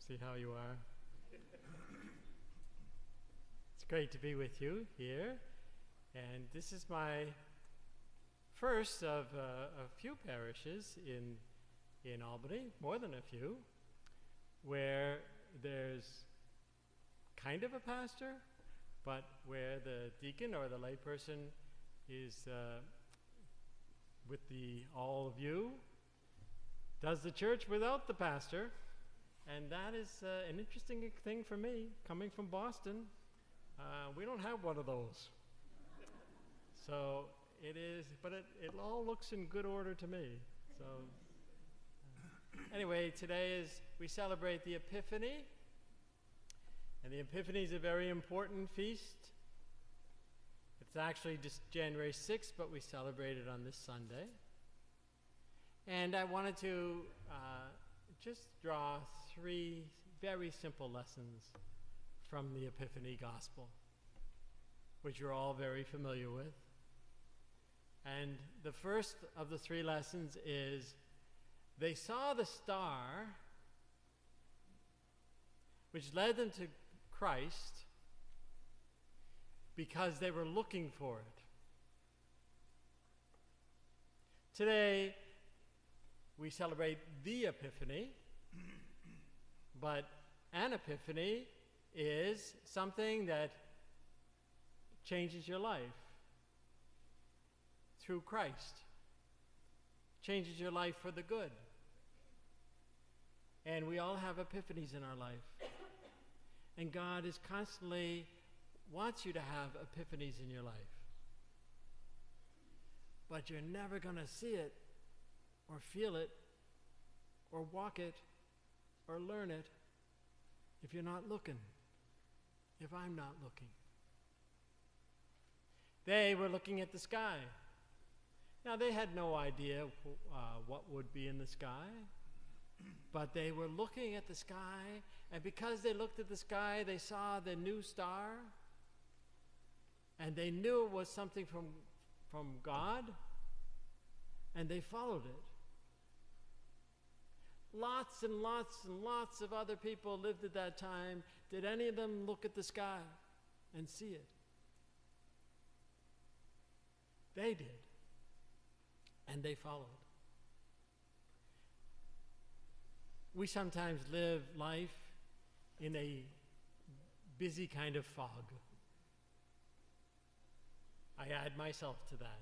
See how you are. It's great to be with you here. And this is my first of a few parishes in Albany, more than a few, where there's kind of a pastor, but where the deacon or the layperson is with all of you, does the church without the pastor. And that is an interesting thing for me, coming from Boston. We don't have one of those. So it is, but it all looks in good order to me. So anyway, today we celebrate the Epiphany. And the Epiphany is a very important feast. It's actually just January 6th, but we celebrate it on this Sunday. And I wanted to just draw 3 very simple lessons from the Epiphany Gospel, which you're all very familiar with. And the first of the 3 lessons is, they saw the star which led them to Christ because they were looking for it. Today, we celebrate the Epiphany, but an epiphany is something that changes your life through Christ, changes your life for the good. And we all have epiphanies in our life. And God is constantly wants you to have epiphanies in your life. But you're never going to see it or feel it or walk it or learn it if you're not looking, if I'm not looking. They were looking at the sky. Now, they had no idea what would be in the sky, but they were looking at the sky, and because they looked at the sky, they saw the new star, and they knew it was something from God, and they followed it. Lots and lots and lots of other people lived at that time. Did any of them look at the sky and see it? They did. And they followed. We sometimes live life in a busy kind of fog. I add myself to that.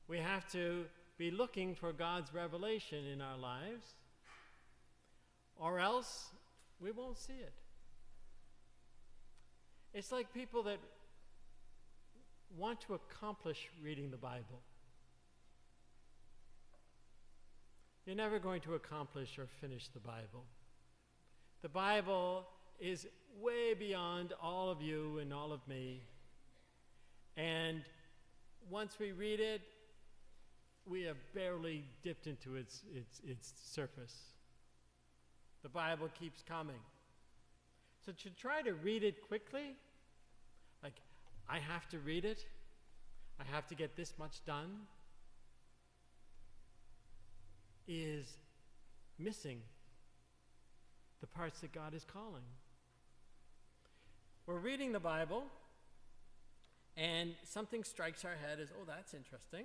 We have to be looking for God's revelation in our lives, or else we won't see it. It's like people that want to accomplish reading the Bible. You're never going to accomplish or finish the Bible. The Bible is way beyond all of you and all of me. And once we read it, we have barely dipped into its surface. The Bible keeps coming. So to try to read it quickly, like, I have to read it, I have to get this much done, is missing the parts that God is calling. We're reading the Bible, and something strikes our head as, oh, that's interesting.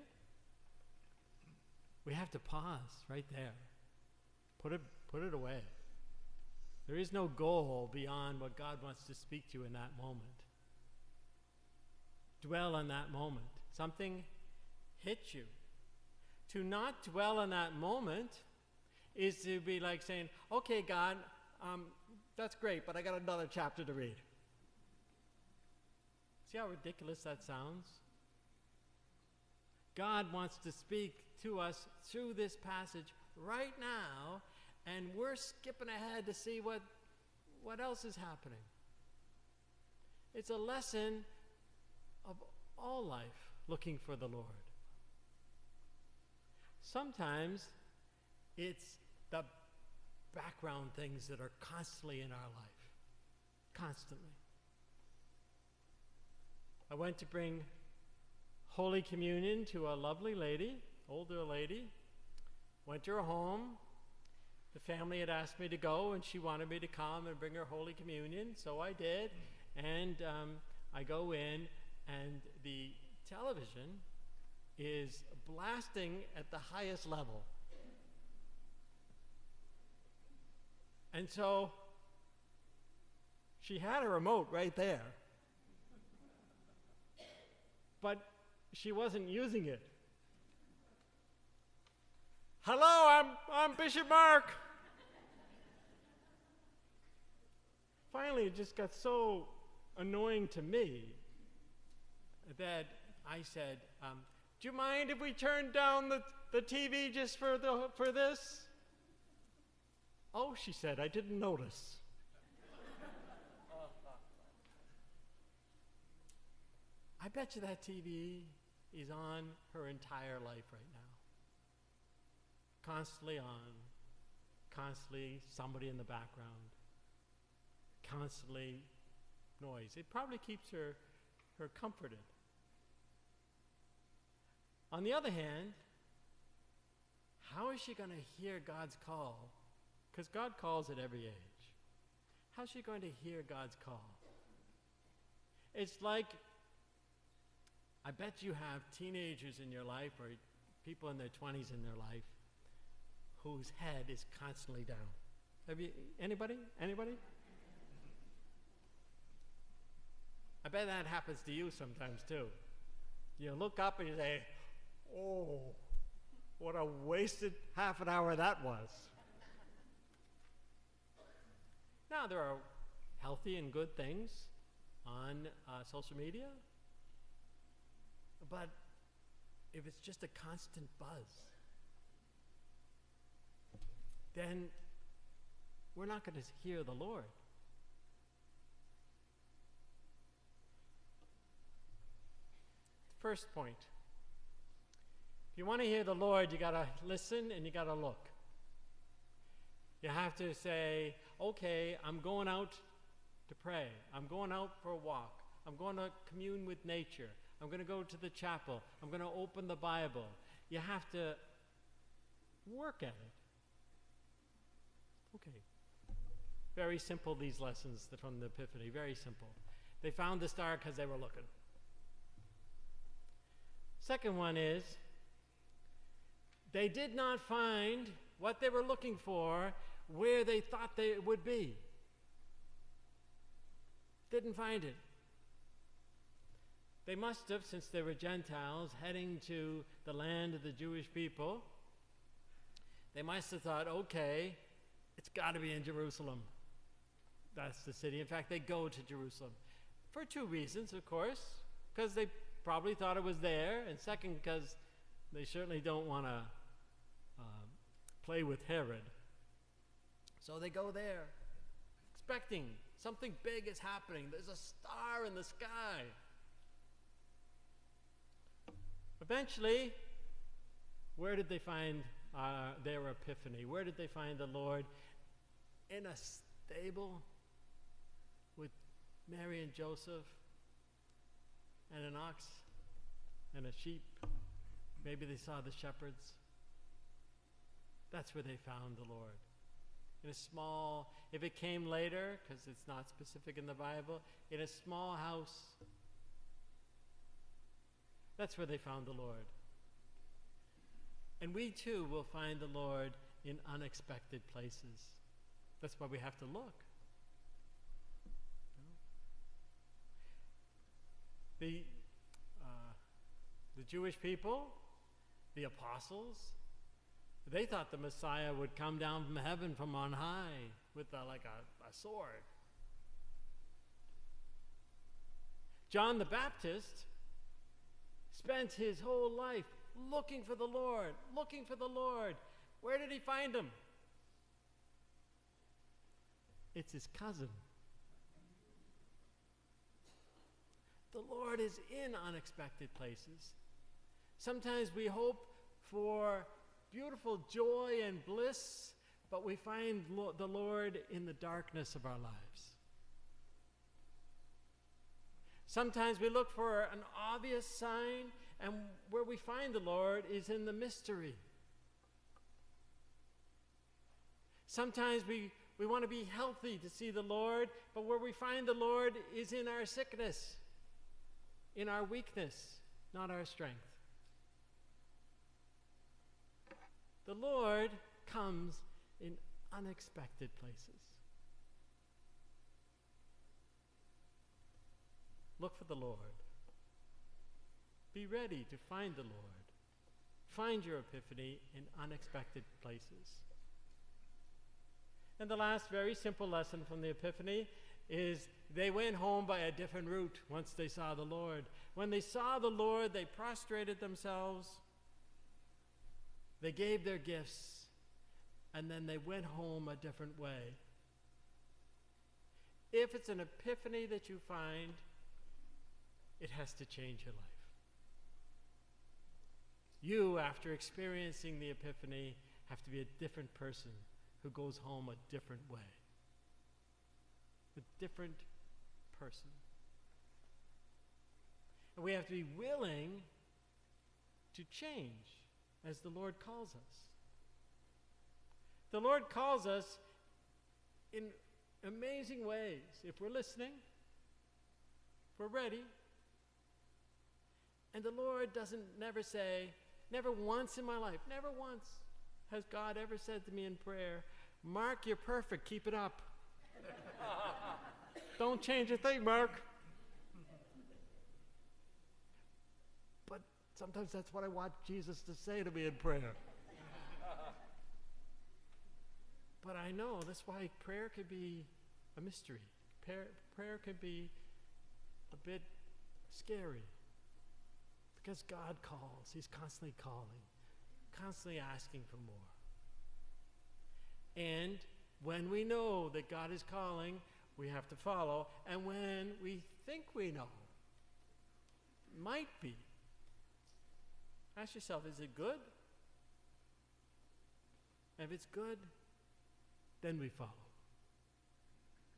We have to pause right there. Put it away. There is no goal beyond what God wants to speak to you in that moment. Dwell on that moment. Something hits you. To not dwell on that moment is to be like saying, okay, God, that's great, but I got another chapter to read. See how ridiculous that sounds? God wants to speak to us through this passage right now, and we're skipping ahead to see what else is happening. It's a lesson of all life, looking for the Lord. Sometimes it's the background things that are constantly in our life. Constantly. I went to bring Holy Communion to a lovely lady, older lady. Went to her home, The family had asked me to go, and she wanted me to come and bring her Holy Communion, so I did. And I go in, and the television is blasting at the highest level. And so she had a remote right there, but she wasn't using it. Hello, I'm Bishop Mark. Finally, it just got so annoying to me that I said, do you mind if we turn down the TV just for this? Oh, she said, I didn't notice. I bet you that TV is on her entire life right now. Constantly on, constantly somebody in the background, constantly noise. It probably keeps her comforted. On the other hand, how is she going to hear God's call? Because God calls at every age. How's she going to hear God's call? It's like, I bet you have teenagers in your life or people in their 20s in their life whose head is constantly down. Have you, anybody? I bet that happens to you sometimes too. You look up and you say, oh, what a wasted half an hour that was. Now, there are healthy and good things on social media, but if it's just a constant buzz, then we're not going to hear the Lord. First point. If you want to hear the Lord, you got to listen and you got to look. You have to say, okay, I'm going out to pray. I'm going out for a walk. I'm going to commune with nature. I'm going to go to the chapel. I'm going to open the Bible. You have to work at it. Okay. Very simple, these lessons from the Epiphany. Very simple. They found the star because they were looking. Second one is, they did not find what they were looking for where they thought they would be. Didn't find it. They must have, since they were Gentiles heading to the land of the Jewish people, they must have thought, okay, it's got to be in Jerusalem. That's the city. In fact, they go to Jerusalem for two reasons, of course, because they probably thought it was there, and second, because they certainly don't want to play with Herod. So they go there, expecting something big is happening. There's a star in the sky. Eventually, where did they find their epiphany? Where did they find the Lord? In a stable with Mary and Joseph and an ox and a sheep. Maybe they saw the shepherds. That's where they found the Lord. In a small, if it came later, because it's not specific in the Bible, in a small house. That's where they found the Lord. And we too will find the Lord in unexpected places. That's why we have to look. The Jewish people, the apostles, they thought the Messiah would come down from heaven from on high with like a sword. John the Baptist spent his whole life looking for the Lord, looking for the Lord. Where did he find him? It's his cousin. The Lord is in unexpected places. Sometimes we hope for beautiful joy and bliss, but we find the Lord in the darkness of our lives. Sometimes we look for an obvious sign, and where we find the Lord is in the mystery. Sometimes we want to be healthy to see the Lord, but where we find the Lord is in our sickness, in our weakness, not our strength. The Lord comes in unexpected places. Look for the Lord. Be ready to find the Lord. Find your epiphany in unexpected places. And the last very simple lesson from the Epiphany is they went home by a different route once they saw the Lord. When they saw the Lord, they prostrated themselves, they gave their gifts, and then they went home a different way. If it's an epiphany that you find, it has to change your life. You, after experiencing the epiphany, have to be a different person who goes home a different way. A different person. And we have to be willing to change as the Lord calls us. The Lord calls us in amazing ways. If we're listening, if we're ready. And the Lord doesn't never once in my life, never once has God ever said to me in prayer, Mark, you're perfect, keep it up. Don't change a thing, Mark. But sometimes that's what I want Jesus to say to me in prayer. But I know that's why prayer can be a mystery. Prayer can be a bit scary. Because God calls. He's constantly calling, constantly asking for more. And when we know that God is calling, we have to follow. And when we think we know, might be, ask yourself, is it good? If it's good, then we follow.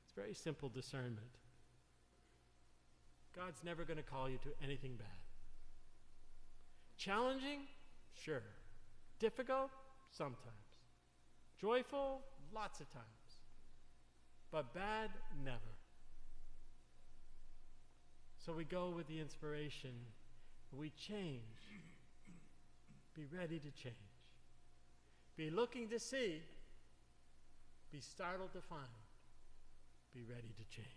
It's very simple discernment. God's never going to call you to anything bad. Challenging? Sure. Difficult? Sometimes. Joyful? Lots of times. But bad? Never. So we go with the inspiration. We change. Be ready to change. Be looking to see. Be startled to find. Be ready to change.